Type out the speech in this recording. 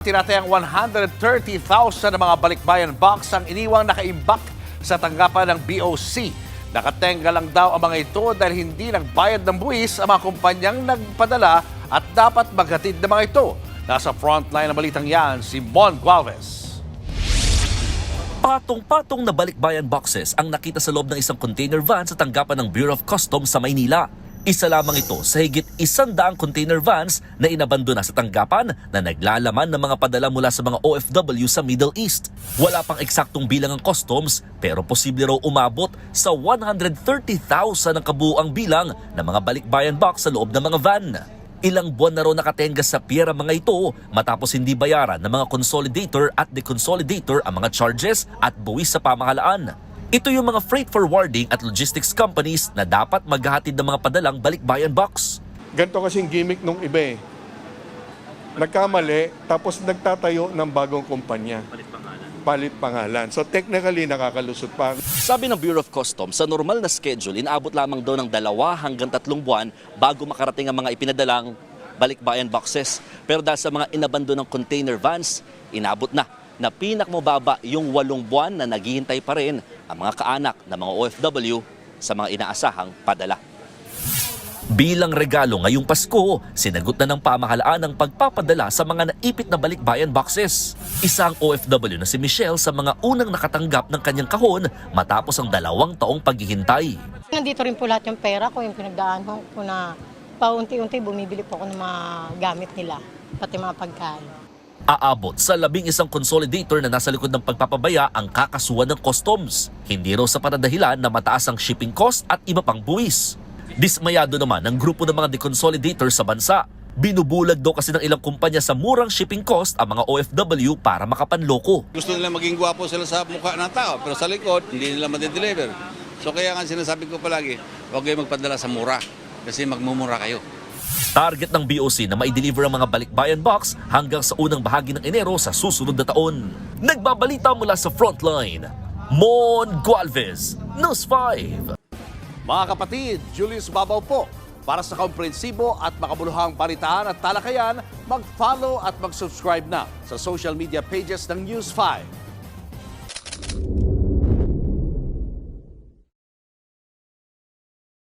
Tinatayang 130,000 na mga balikbayan box ang iniwang nakaimbak sa tanggapan ng BOC. Nakatenga lang daw ang mga ito dahil hindi nagbayad ng buwis ang mga kumpanyang nagpadala at dapat maghatid ng mga ito. Nasa frontline ng balitang yan, si Mon Gualvez. Patong-patong na balikbayan boxes ang nakita sa loob ng isang container van sa tanggapan ng Bureau of Customs sa Maynila. Isa lamang ito sa higit 100 container vans na inabandona sa tanggapan na naglalaman ng mga padala mula sa mga OFW sa Middle East. Wala pang eksaktong bilang ang customs pero posible raw umabot sa 130,000 ang kabuuang bilang ng mga balikbayan box sa loob ng mga van. Ilang buwan na raw nakatenga sa piyera mga ito matapos hindi bayaran ng mga consolidator at deconsolidator ang mga charges at buwis sa pamahalaan. Ito yung mga freight forwarding at logistics companies na dapat maghahatid ng mga padalang balikbayan box. Ganito kasing gimmick nung iba eh. Nagkamali, tapos nagtatayo ng bagong kumpanya. Palit pangalan. So technically, nakakalusot pa. Sabi ng Bureau of Customs, sa normal na schedule, inaabot lamang daw ng 2 hanggang 3 buwan bago makarating ang mga ipinadalang balikbayan boxes. Pero dahil sa mga inabandon ng container vans, inabot na pinakamababa yung 8 buwan na naghihintay pa rin ang mga kaanak ng mga OFW sa mga inaasahang padala. Bilang regalo ngayong Pasko, sinagot na ng pamahalaan ang pagpapadala sa mga naipit na balikbayan boxes. Isang OFW na si Michelle sa mga unang nakatanggap ng kanyang kahon matapos ang 2 taong paghihintay. Nandito rin po lahat yung pera ko, yung pinagdaanan ko na paunti-unti bumibili po ako ng mga gamit nila, pati mga pagkain. Aabot sa 11 consolidator na nasa likod ng pagpapabaya ang kakasuhan ng customs. Hindi raw sa panadahilan na mataas ang shipping cost at iba pang buwis. Dismayado naman ang grupo ng mga deconsolidator sa bansa. Binubulag daw kasi ng ilang kumpanya sa murang shipping cost ang mga OFW para makapanloko. Gusto nila maging gwapo sila sa mukha ng tao, pero sa likod, hindi nila madideliver. So kaya nga sinasabi ko palagi, huwag kayo magpadala sa mura, kasi magmumura kayo. Target ng BOC na maideliver ang mga balikbayan box hanggang sa unang bahagi ng Enero sa susunod na taon. Nagbabalita mula sa Frontline, Mon Gualvez, News 5. Mga kapatid, Julius Babaw po. Para sa komprehensibo at makabuluhang balitaan at talakayan, mag-follow at mag-subscribe na sa social media pages ng News 5.